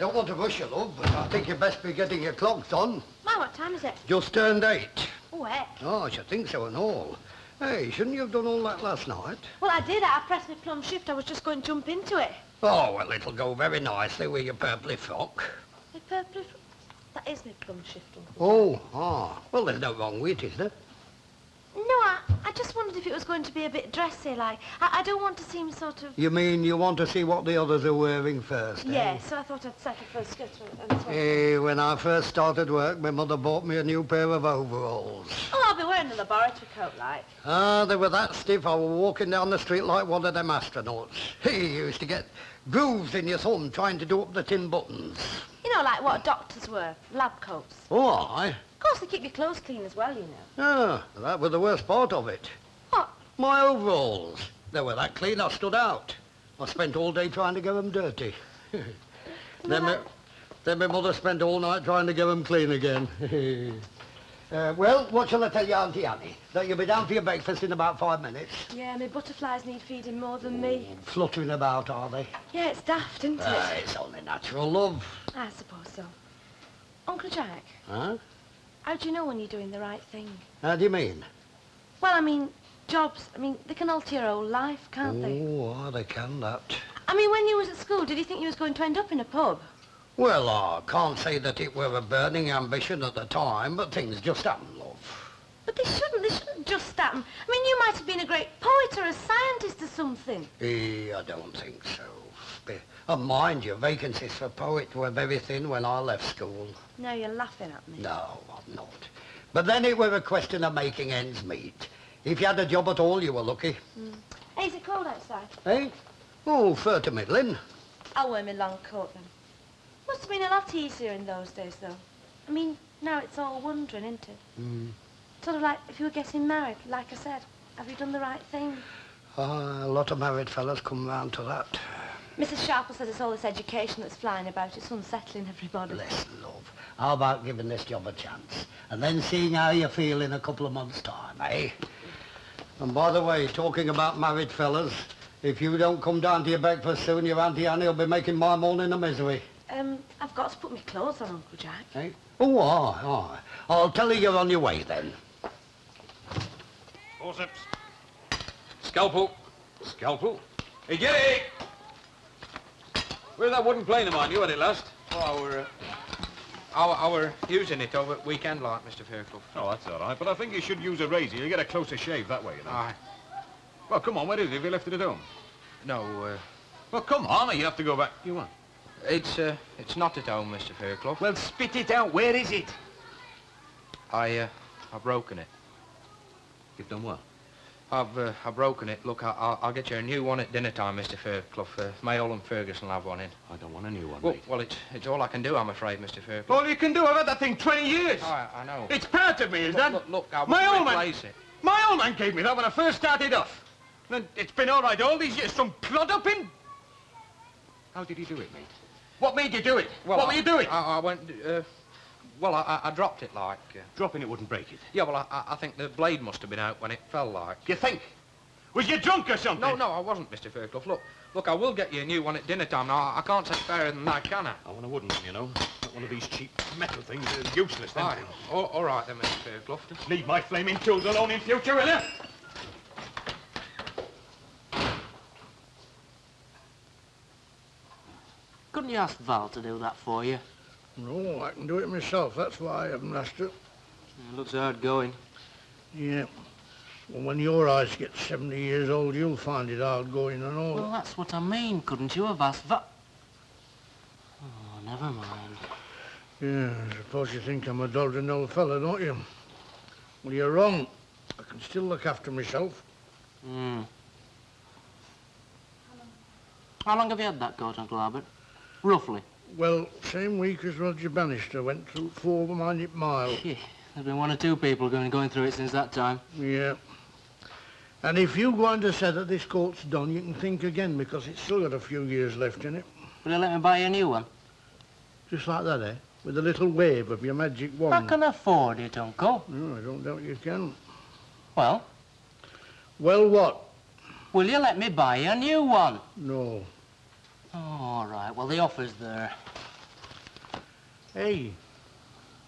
don't want to rush you, love, but I think you'd best be getting your clocks on. Ma, what time is it? Just turned 8. Oh, heck. Oh, I should think so and all. Hey, shouldn't you have done all that last night? Well, I did. I pressed my plum shift. I was just going to jump into it. Oh, well, it'll go very nicely with your purpley frock. My purpley frock? That is my plum shift, Uncle. Well, there's no wrong with it, is there? No, I just wondered if it was going to be a bit dressy, like. I don't want to seem sort of... You mean you want to see what the others are wearing first, Yeah, so I thought I'd settle for a skirt and sweater. Hey, when I first started work, my mother bought me a new pair of overalls. Oh, I'll be wearing the laboratory coat, like. They were that stiff I was walking down the street like one of them astronauts. You used to get grooves in your thumb trying to do up the tin buttons. You know, like what doctors wear, lab coats. Oh, aye. Of course, they keep your clothes clean as well, you know. Ah, that was the worst part of it. What? My overalls. They were that clean I stood out. I spent all day trying to get them dirty. Then my mother spent all night trying to get them clean again. Well, what shall I tell you, Auntie Annie? That you'll be down for your breakfast in about 5 minutes. Yeah, my butterflies need feeding more than me. Fluttering about, are they? Yeah, it's daft, isn't it? It's only natural, love. I suppose so. Uncle Jack, Huh? how do you know when you're doing the right thing? How do you mean? Well, I mean, jobs, they can alter your whole life, can't they? Oh, they can, that. I mean, when you was at school, did you think you was going to end up in a pub? Well, I can't say that it were a burning ambition at the time, but things just happen, love. But they shouldn't just happen. I mean, you might have been a great poet or a scientist or something. I don't think so. And mind you, vacancies for poet were very thin when I left school. No, you're laughing at me. No, I'm not. But then it were a question of making ends meet. If you had a job at all, you were lucky. Hey, is it cold outside? Eh? Oh, fair to middling. I'll wear my long coat then. Must have been a lot easier in those days, though. I mean, now it's all wondering, isn't it? Sort of like if you were getting married, like I said. Have you done the right thing? A lot of married fellas come round to that. Mrs. Sharple says it's all this education that's flying about. It's unsettling everybody. Listen, love, how about giving this job a chance? And then seeing how you feel in a couple of months' time, eh? And by the way, talking about married fellas, if you don't come down to your breakfast soon, your Auntie Annie will be making my morning a misery. I've got to put my clothes on, Uncle Jack. Eh? Oh, aye. I'll tell you you're on your way, then. Forceps. Scalpel. Hey, Jerry! Where's that wooden plane of mine? You had it last? Oh, I were using it over at weekend, like, Mr. Fairclough. Oh, that's all right. But I think you should use a razor. You'll get a closer shave that way, you know. Aye. Well, come on. Where is it? Have you left it at home? No, Well, come on. You have to go back. You want? it's not at home, Mr. Fairclough. Well, spit it out. Where is it? I've broken it. You've done what? I've broken it. Look, I'll get you a new one at dinner time, Mr. Fairclough. Mayall and Ferguson will have one in. I don't want a new one, Well, mate. well, it's all I can do, I'm afraid, Mr. Fairclough. All you can do, I've had that thing 20 years. Oh, I know. It's part of me, is that? Look, I My won't old man. replace it. My old man gave me that when I first started off. And it's been all right all these years. Some plod up him. How did he do it, mate? What made you do it? Well, what were you doing? I went, well, I dropped it, like... Dropping it wouldn't break it. Yeah, well, I think the blade must have been out when it fell, like. You think? Was you drunk or something? No, I wasn't, Mr. Fairclough. Look, I will get you a new one at dinner time. Now, I can't say fairer than that, can I? I want a wooden one, you know. Not one of these cheap metal things. They're useless, then. Aye. All right, then, Mr. Fairclough. Leave my flaming tools alone in future, will you? Couldn't you ask Val to do that for you? No, I can do it myself. That's why I haven't asked her. It looks hard going. Yeah. Well, when your eyes get 70 years old, you'll find it hard going and all. Well, that's what I mean. Couldn't you have asked Val? Oh, never mind. Yeah, I suppose you think I'm a doddering old fella, don't you? Well, you're wrong. I can still look after myself. How long have you had that coat, Uncle Albert? Roughly? Well, same week as Roger Bannister went through 4 miles. Yeah, there've been 1 or 2 people going through it since that time. Yeah. And if you go on to say that this coat's done, you can think again, because it's still got a few years left in it. Will you let me buy you a new one? Just like that, eh? With a little wave of your magic wand. I can afford it, Uncle. No, I don't doubt you can. Well? Well, what? Will you let me buy you a new one? No. Oh, all right. Well, the offer's there. Hey,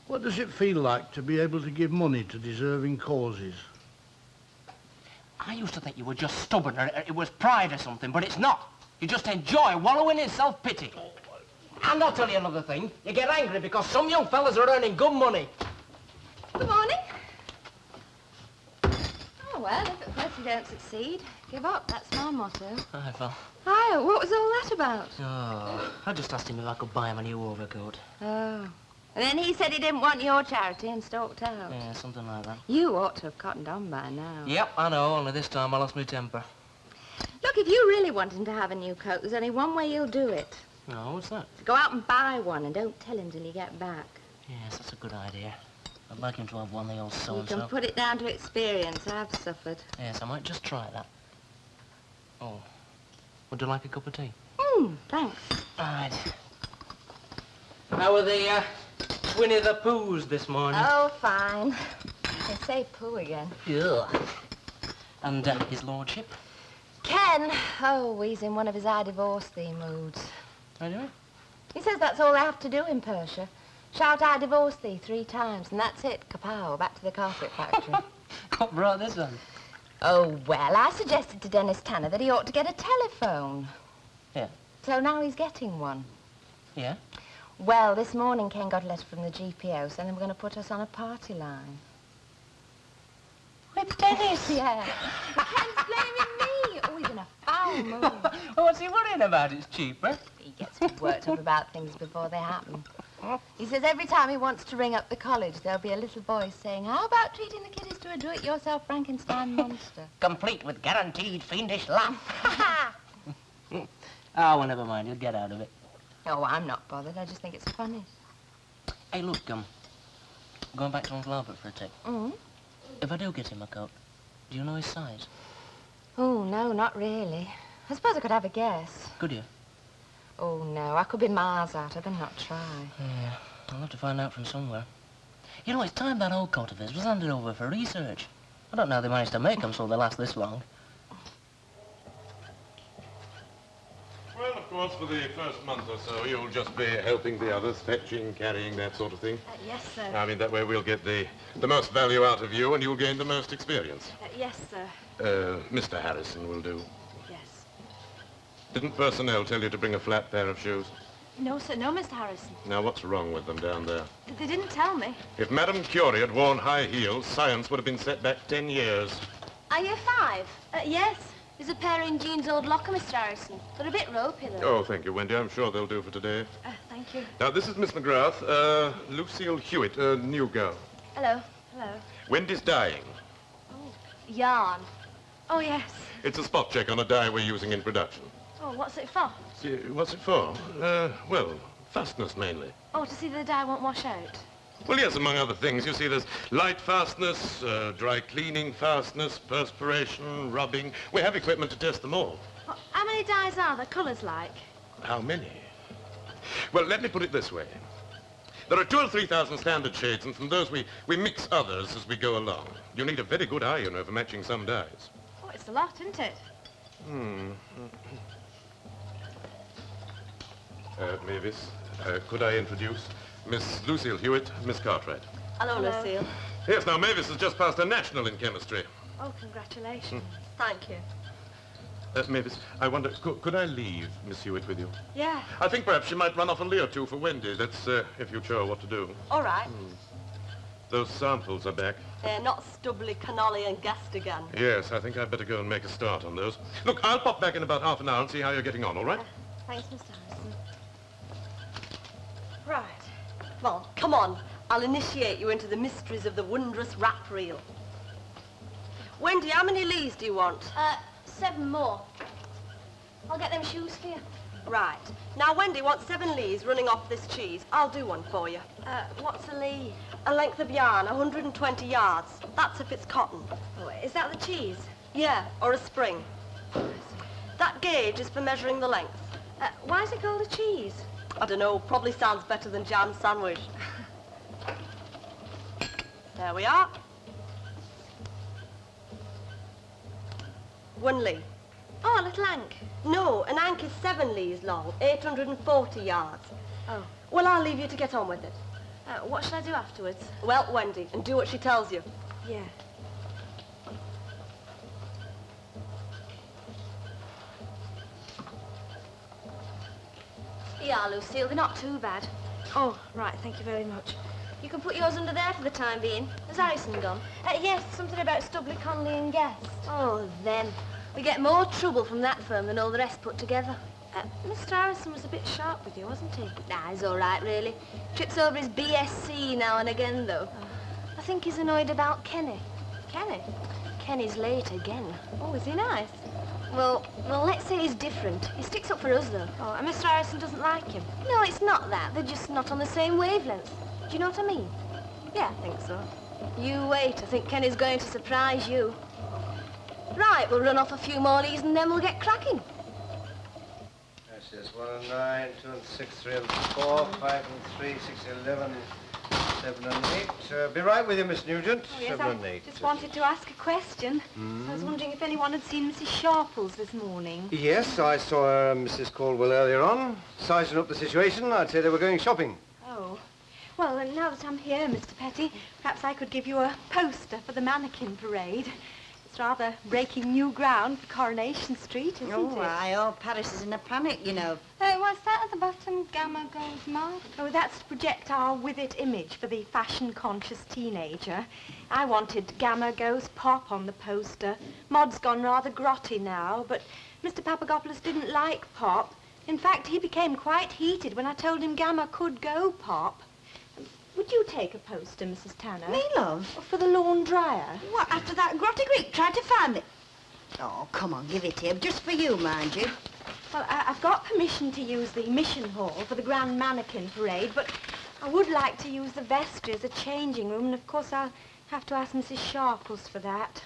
what does it feel like to be able to give money to deserving causes? I used to think you were just stubborn or it was pride or something, but it's not. You just enjoy wallowing in self-pity. And I'll tell you another thing. You get angry because some young fellas are earning good money. Good morning. Oh, well, if at first you don't succeed, give up. That's my motto. Hi, Phil. Hi, what was all that about? Oh, I just asked him if I could buy him a new overcoat. Oh. And then he said he didn't want your charity and stalked out. Yeah, something like that. You ought to have cottoned on by now. Yep, I know, only this time I lost my temper. Look, if you really want him to have a new coat, there's only one way you'll do it. No, what's that? Go out and buy one and don't tell him till you get back. Yes, that's a good idea. I'd like him to have one they all You so-and-so. can put it down to experience. I've suffered. Yes, I might just try that. Oh, would you like a cup of tea? Thanks. Right. How were the, Winnie the Poohs this morning? Oh, fine. They say poo again. Yeah. And his lordship? Ken, oh, he's in one of his I divorce thee moods. How do you mean? He says that's all they have to do in Persia. Shout I divorce thee 3 times, and that's it. Kapow, back to the carpet factory. What brought this on? Oh, well, I suggested to Dennis Tanner that he ought to get a telephone. Yeah. So now he's getting one. Yeah? Well, this morning Ken got a letter from the GPO saying they were going to put us on a party line. With Dennis? Yeah. Ken's blaming me. Oh, he's in a foul mood. What's he worrying about? It's cheaper. He gets worked up about things before they happen. He says every time he wants to ring up the college, there'll be a little voice saying, how about treating the kiddies to a do-it-yourself Frankenstein monster? Complete with guaranteed fiendish laugh. Oh, well, never mind. You'll get out of it. Oh, I'm not bothered. I just think it's funny. Hey, look, going back to Uncle Albert for a tick. If I do get him a coat, do you know his size? Oh, no, not really. I suppose I could have a guess. Could you? Oh, no, I could be miles out. I better not try. Yeah, I'll have to find out from somewhere. You know, it's time that old coat of his was handed over for research. I don't know how they managed to make them so they last this long. Well, of course, for the first month or so, you'll just be helping the others, fetching, carrying, that sort of thing. Yes, sir. I mean, that way we'll get the most value out of you and you'll gain the most experience. Yes, sir. Mr. Harrison will do. Yes. Didn't personnel tell you to bring a flat pair of shoes? No, sir. No, Mr. Harrison. Now, what's wrong with them down there? They didn't tell me. If Madame Curie had worn high heels, science would have been set back 10 years. Are you 5? Yes. There's a pair in Jean's old locker, Mr. Harrison. They're a bit ropey, though. Oh, thank you, Wendy. I'm sure they'll do for today. Thank you. Now, this is Miss McGrath, Lucille Hewitt, a new girl. Hello. Hello. Wendy's dying. Yarn. Oh, yes. It's a spot check on a dye we're using in production. Oh, what's it for? See, what's it for? Well, fastness mainly. Oh, to see that the dye won't wash out. Well, yes, among other things. You see, there's light fastness, dry cleaning fastness, perspiration, rubbing. We have equipment to test them all. Well, how many dyes are there? Colours like? How many? Well, let me put it this way. There are 2,000 or 3,000 standard shades, and from those we mix others as we go along. You need a very good eye, you know, for matching some dyes. Oh, it's a lot, isn't it? Mavis, could I introduce Miss Lucille Hewitt, Miss Cartwright? Hello, Lucille. Yes, now, Mavis has just passed her national in chemistry. Oh, congratulations. Thank you. Mavis, I wonder, could I leave Miss Hewitt with you? Yeah. I think perhaps she might run off a lay or two for Wendy. That's if you're sure what to do. All right. Those samples are back. Not Stubbly, Connolly and Guest again. Yes, I think I'd better go and make a start on those. Look, I'll pop back in about half an hour and see how you're getting on, all right? Thanks, Mr. Harrison. Right. Well, come on. I'll initiate you into the mysteries of the wondrous rap reel. Wendy, how many leaves do you want? 7 more. I'll get them shoes for you. Right. Now, Wendy wants 7 leaves running off this cheese. I'll do one for you. What's a lee? A length of yarn, 120 yards. That's if it's cotton. Oh, is that the cheese? Yeah, or a spring. That gauge is for measuring the length. Why is it called a cheese? I don't know, probably sounds better than jam sandwich. There we are. 1 lee. Oh, a little ank. No, an ank is 7 leagues long, 840 yards. Oh. Well, I'll leave you to get on with it. What should I do afterwards? Well, Wendy, and do what she tells you. Yeah. Yeah, Lucille, they're not too bad. Oh, right, thank you very much. You can put yours under there for the time being. Has Harrison gone? Yes, something about Stubley, Connolly and Guest. Oh, them. We get more trouble from that firm than all the rest put together. Mr. Harrison was a bit sharp with you, wasn't he? Nah, he's all right, really. Trips over his BSc now and again, though. I think he's annoyed about Kenny. Kenny? Kenny's late again. Oh, is he nice? Well, let's say he's different. He sticks up for us, though. Oh, and Mr. Harrison doesn't like him. No, it's not that. They're just not on the same wavelength. Do you know what I mean? Yeah, I think so. You wait. I think Kenny's going to surprise you. Right, we'll run off a few more leads and then we'll get cracking. Yes, 1 and 9, 2 and 6, 3 and 4, 5 and 3, 6, 11, 7 and 8. Be right with you, Miss Nugent. Oh, yes, 7 and 8. I just wanted to ask a question. I was wondering if anyone had seen Mrs. Sharples this morning. Yes, I saw Mrs. Caldwell earlier on. Sizing up the situation, I'd say they were going shopping. Oh. Well, now that I'm here, Mr. Petty, perhaps I could give you a poster for the mannequin parade. It's rather breaking new ground for Coronation Street, isn't it? All Paris is in a panic, you know. What's that at the bottom? Gamma Gold Mark? Oh, that's to project our with it image for the fashion-conscious teenager. I wanted Gamma Goes Pop on the poster. Maud's gone rather grotty now, but Mr. Papagopoulos didn't like pop. In fact, he became quite heated when I told him Gamma could go pop. Would you take a poster, Mrs. Tanner? Me, love? For the lawn dryer? What, after that grotty Greek tried to find me? Oh, come on, give it here. Just for you, mind you. Well, I've got permission to use the mission hall for the grand mannequin parade, but I would like to use the vestry as a changing room, and of course I'll have to ask Mrs. Sharples for that.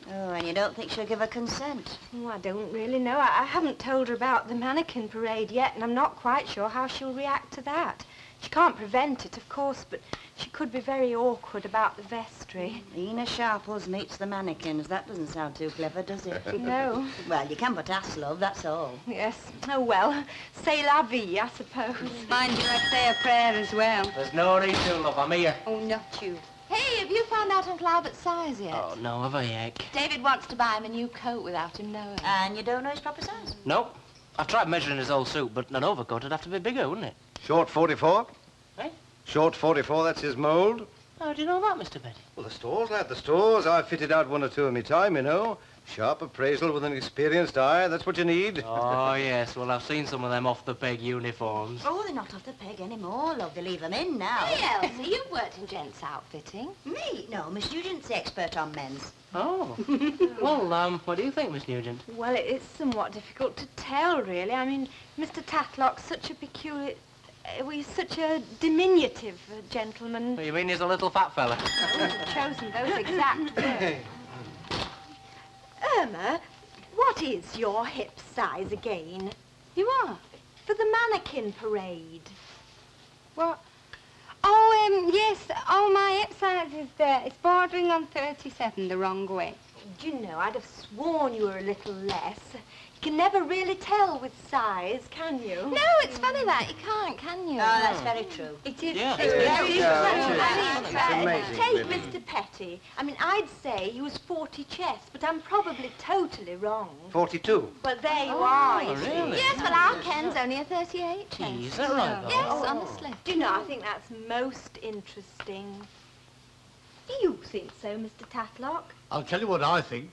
Oh, and you don't think she'll give her consent? Oh, I don't really know. I haven't told her about the mannequin parade yet, and I'm not quite sure how she'll react to that. She can't prevent it, of course, but she could be very awkward about the vestry. Ina Sharples meets the mannequins. That doesn't sound too clever, does it? No. Well, you can but ask, love, that's all. Yes. Oh, well, c'est la vie, I suppose. Mind you, I say a prayer as well. There's no need to, love. I'm here. Oh, not you. Hey, have you found out Uncle Albert's size yet? Oh, no, have I, Eck? David wants to buy him a new coat without him knowing. And you don't know his proper size? No. I've tried measuring his old suit, but an overcoat would have to be bigger, wouldn't it? Short 44. Eh? Short 44, that's his mould. How do you know that, Mr. Petty? Well, the stores, lad, the stores. I've fitted out 1 or 2 in my time, you know. Sharp appraisal with an experienced eye, that's what you need. Oh, yes. Well, I've seen some of them off-the-peg uniforms. Oh, they're not off the peg anymore, love. They leave them in now. Hey, Elsie, you've worked in gents' outfitting. Me? No, Miss Nugent's the expert on men's. Oh. Well, what do you think, Miss Nugent? Well, it's somewhat difficult to tell, really. I mean, Mr. Tatlock's such a peculiar... he's such a diminutive gentleman. You mean he's a little fat fella? I've chosen those exact words. Irma, what is your hip size again? You are? For the mannequin parade. What? Oh, yes. Oh, my hip size is there. It's bordering on 37 the wrong way. Do you know, I'd have sworn you were a little less. You can never really tell with size, can you? No, it's funny that. You can't, can you? Oh, that's very true. It is. Yeah. It's very Yeah, true. it's amazing, Take really. Mr. Petty. I mean, I'd say he was 40 chest, but I'm probably totally wrong. 42. Well, there you are, you see. really? Yes, well, our Ken's only a 38 chest. Is that right, though? Yes, honestly. Do you know, I think that's most interesting. Do you think so, Mr. Tatlock? I'll tell you what I think.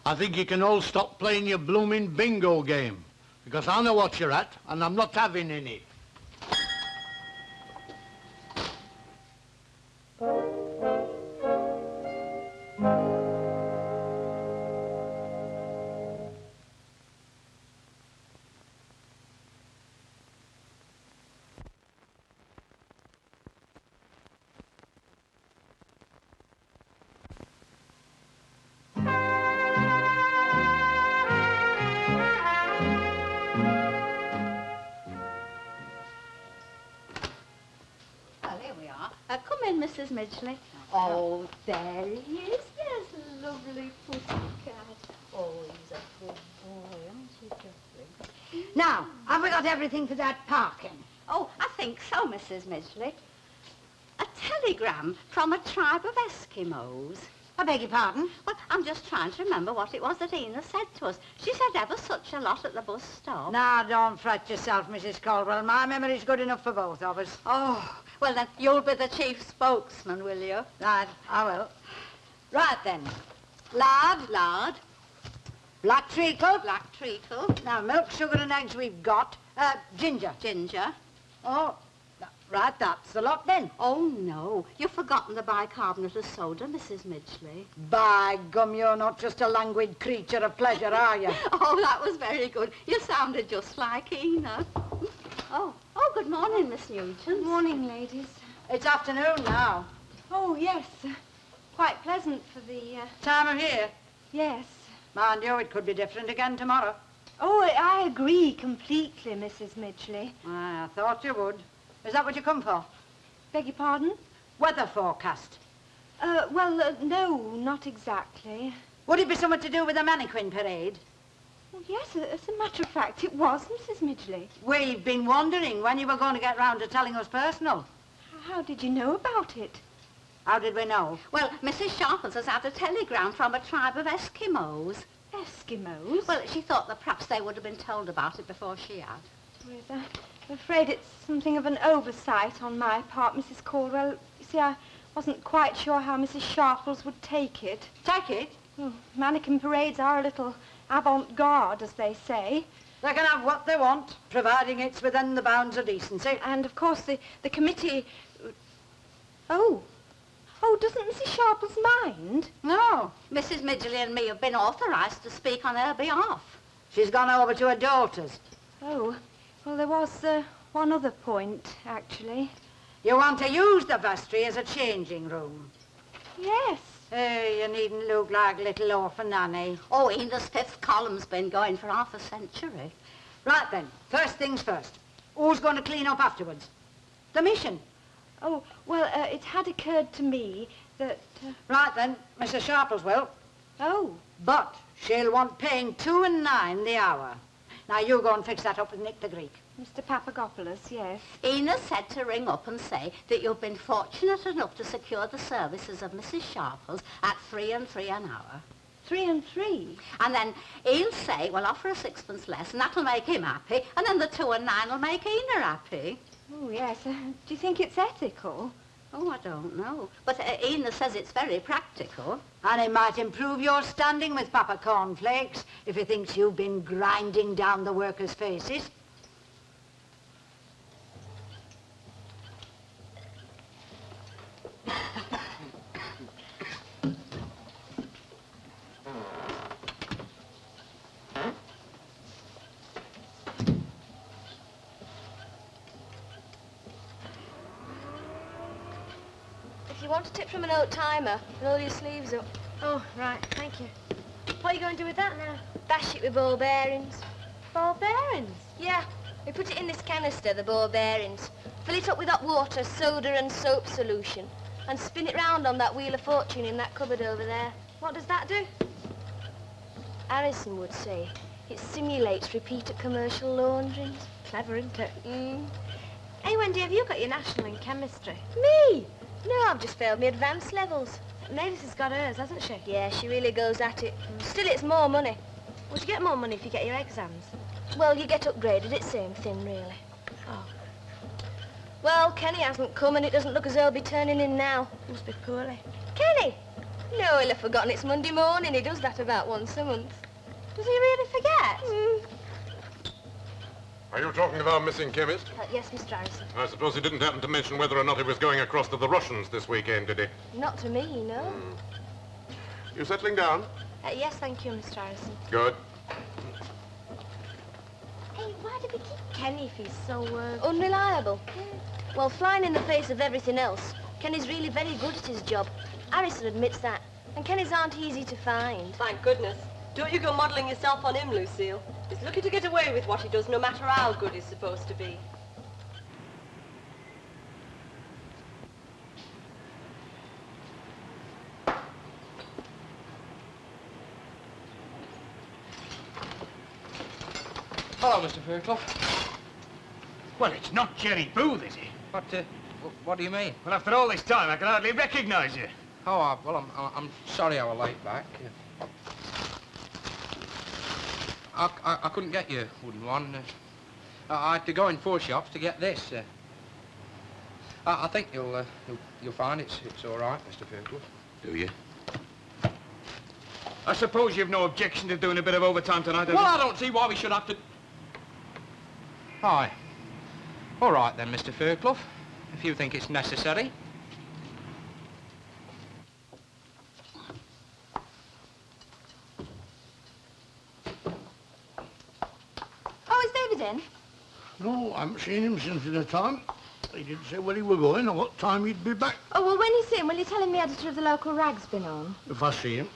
I think you can all stop playing your blooming bingo game. Because I know what you're at, and I'm not having any. Well, here we are. Come in, Mrs. Midgley. Oh, there he is. There's a lovely pussycat. Oh, he's a good boy, aren't you, Geoffrey? Now, have we got everything for that parking? Oh, I think so, Mrs. Midgley. A telegram from a tribe of Eskimos. I beg your pardon? Well, I'm just trying to remember what it was that Ina said to us. She said ever such a lot at the bus stop. Now, don't fret yourself, Mrs. Caldwell. My memory's good enough for both of us. Oh, well then, you'll be the chief spokesman, will you? Right, I will. Right then. Lard. Lard. Black treacle. Black treacle. Now, milk, sugar and eggs we've got. Ginger. Ginger. Oh, right, that's the lot then. Oh, no. You've forgotten the bicarbonate of soda, Mrs. Midgley. By gum, you're not just a languid creature of pleasure, are you? Oh, that was very good. You sounded just like Ina. Oh, good morning, Miss Nugent. Good morning, ladies. It's afternoon now. Oh, yes. Quite pleasant for the, Time of year. Yes. Mind you, it could be different again tomorrow. Oh, I agree completely, Mrs. Midgley. I thought you would. Is that what you come for? Beg your pardon? Weather forecast. Well, no, not exactly. Would it be something to do with the mannequin parade? Well, yes, as a matter of fact, it was, Mrs. Midgley. We've been wondering when you were going to get round to telling us personal. How did you know about it? How did we know? Well, Mrs. Sharples has had a telegram from a tribe of Eskimos. Eskimos? Well, she thought that perhaps they would have been told about it before she had. Well, I'm afraid it's something of an oversight on my part, Mrs. Caldwell. You see, I wasn't quite sure how Mrs. Sharples would take it. Take it? Well, mannequin parades are a little avant-garde, as they say. They can have what they want, providing it's within the bounds of decency. And, of course, the committee... Oh, doesn't Mrs. Sharples mind? No. Mrs. Midgley and me have been authorised to speak on her behalf. She's gone over to her daughter's. Oh, well, there was one other point, actually. You want to use the vestry as a changing room? Yes. You needn't look like little orphan Annie. Oh, Ina's fifth column's been going for half a century. Right then, first things first. Who's going to clean up afterwards? The mission. Oh, well, it had occurred to me that... Right then, Mrs. Sharples will. Oh. But she'll want paying 2 and 9 the hour. Now, you go and fix that up with Nick the Greek. Mr. Papagopoulos, yes. Ina said to ring up and say that you've been fortunate enough to secure the services of Mrs. Sharples at 3 and 3 an hour. 3 and 3? And then he'll say, well, offer a sixpence less, and that'll make him happy, and then the 2 and 9 will make Ina happy. Oh, yes. Do you think it's ethical? Oh, I don't know. But Ina says it's very practical. And it might improve your standing with Papa Cornflakes if he thinks you've been grinding down the workers' faces. If you want a tip from an old timer, roll your sleeves up. Oh, right. Thank you. What are you going to do with that now? Bash it with ball bearings. Ball bearings? Yeah. We put it in this canister, the ball bearings. Fill it up with hot water, soda and soap solution. And spin it round on that wheel of fortune in that cupboard over there. What does that do? Harrison would say it simulates repeated commercial laundrings. Clever, isn't it? Mm. Hey, Wendy, have you got your national in chemistry? Me? No, I've just failed me advanced levels. Mavis has got hers, hasn't she? Yeah, she really goes at it. Still, it's more money. Would you get more money if you get your exams? Well, you get upgraded. It's same thing, really. Oh. Well, Kenny hasn't come, and it doesn't look as though he'll be turning in now. Must be poorly. Kenny? No, he'll have forgotten it's Monday morning. He does that about once a month. Does he really forget? Mm. Are you talking of our missing chemist? Yes, Mr. Harrison. I suppose he didn't happen to mention whether or not he was going across to the Russians this weekend, did he? Not to me, no. You settling down? Yes, thank you, Mr. Harrison. Good. Hey, why do we keep Kenny if he's so, unreliable? Well, flying in the face of everything else, Kenny's really very good at his job. Harrison admits that. And Kennys aren't easy to find. Thank goodness. Don't you go modelling yourself on him, Lucille. He's lucky to get away with what he does, no matter how good he's supposed to be. Hello, Mr. Fairclough. Well, it's not Jerry Booth, is it? What do you mean? Well, after all this time, I can hardly recognise you. Oh, well, I'm sorry I was late back. I couldn't get you wooden one. I had to go in 4 shops to get this. I think you'll find it's all right, Mr. Fairclough. Do you? I suppose you've no objection to doing a bit of overtime tonight, have you? Well, I don't see why we should have to... Aye. All right then, Mr. Fairclough, if you think it's necessary. Oh, is David in? No, I haven't seen him since dinner time. He didn't say where he were going or what time he'd be back. Oh, well, when you see him, will you tell him the editor of the local rag's been on? If I see him.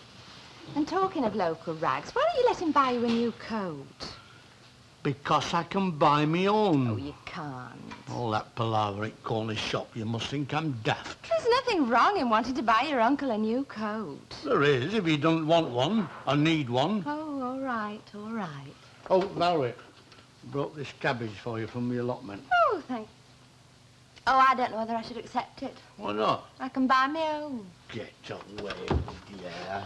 And talking of local rags, why don't you let him buy you a new coat? Because I can buy me own. Oh, you can't. All that palaver at Cornish shop, you must think I'm daft. There's nothing wrong in wanting to buy your uncle a new coat. There is, if he doesn't want one, I need one. Oh, all right, all right. Oh, Valerie, I brought this cabbage for you from the allotment. Oh, thank... Oh, I don't know whether I should accept it. Why not? I can buy my own. Get away, yeah.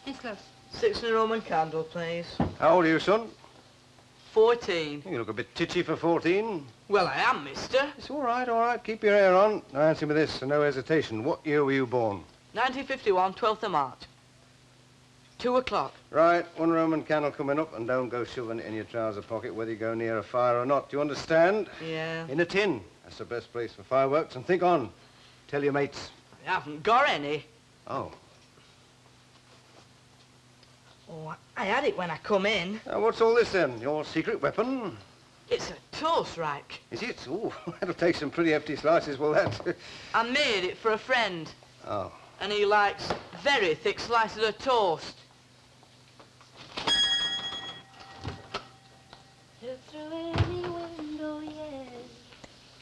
Yes, love. 6 in a Roman candle, please. How old are you, son? 14. You look a bit titchy for 14. Well, I am, mister. It's all right, all right. Keep your hair on. Now answer me this, and no hesitation. What year were you born? 1951, 12th of March. 2 o'clock. Right, 1 Roman candle coming up, and don't go shoving it in your trouser pocket whether you go near a fire or not. Do you understand? Yeah. In a tin. That's the best place for fireworks. And think on. Tell your mates. I haven't got any. Oh. Oh, I had it when I come in. Now, what's all this then? Your secret weapon? It's a toast rack. Is it? Ooh, that'll take some pretty hefty slices, will that? I made it for a friend. Oh. And he likes very thick slices of toast. Look through any window, yes.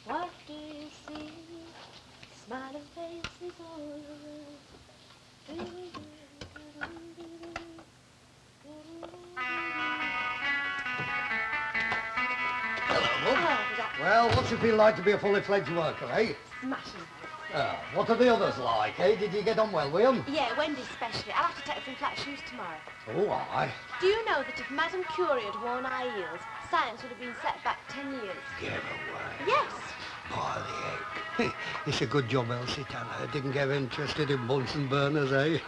What do you see? Smiling faces all around. Hello, Mum. Well, what's it feel like to be a fully fledged worker, eh? Smashing. What are the others like, eh? Did you get on well with them? Yeah, Wendy especially. I'll have to take her some flat shoes tomorrow. Oh, aye. Do you know that if Madame Curie had worn high heels, science would have been set back 10 years? Get away. Yes. By the egg. It's a good job, Elsie Tanner. Didn't get interested in Bunsen burners, eh?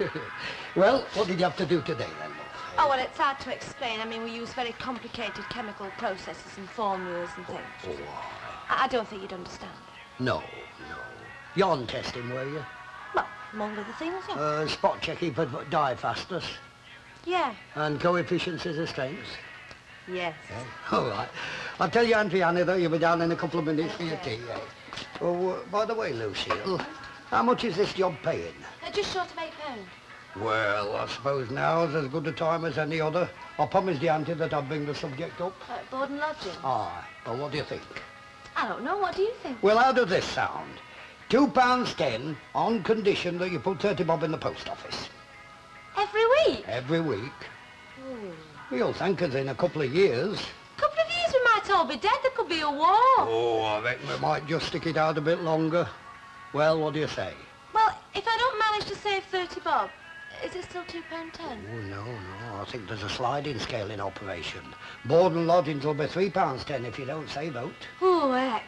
Well, what did you have to do today, then? Oh, well, it's hard to explain. I mean, we use very complicated chemical processes and formulas and things. Oh, I don't think you'd understand. no. Yarn testing, were you? Well, among other things, yeah. Spot checking for die fastness Yeah. and coefficients of strength. Yes. All right. I'll tell you, Auntie Annie, that you'll be down in a couple of minutes for your tea, eh? Oh, by the way, Lucille, how much is this job paying? Just short of £8. Well, I suppose now's as good a time as any other. I promised the auntie that I'd bring the subject up. Board and lodging? Aye. Well, what do you think? I don't know. What do you think? Well, how does this sound? £2.10 on condition that you put 30 bob in the post office. Every week? Every week. Ooh. You'll thank us in a couple of years. Couple of years we might all be dead. There could be a war. Oh, I reckon we might just stick it out a bit longer. Well, what do you say? Well, if I don't manage to save 30 bob, is it still £2.10? Oh, no. I think there's a sliding scale in operation. Board and lodgings will be £3.10 if you don't save out. Oh, heck.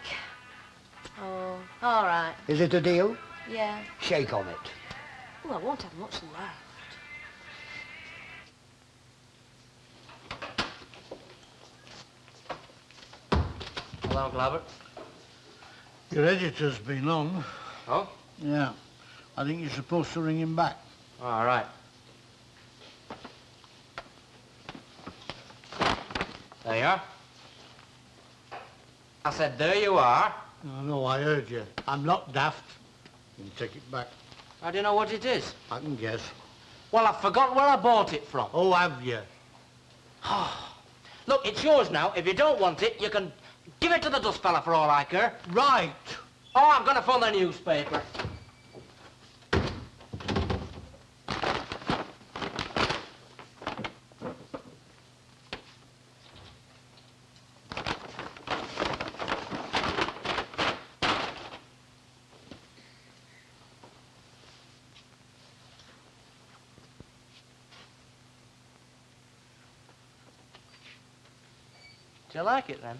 Oh, all right. Is it a deal? Yeah. Shake on it. Oh, I won't have much left. Hello, Glover. Your editor's been on. Oh? Yeah. I think you're supposed to ring him back. All right. There you are. I said, there you are. No, I heard you. I'm not daft. You can take it back. I don't know what it is. I can guess. Well, I've forgotten where I bought it from. Oh, have you? Look, it's yours now. If you don't want it, you can give it to the dust fella for all I care. Right. Oh, I'm going to phone the newspaper. Do you like it then?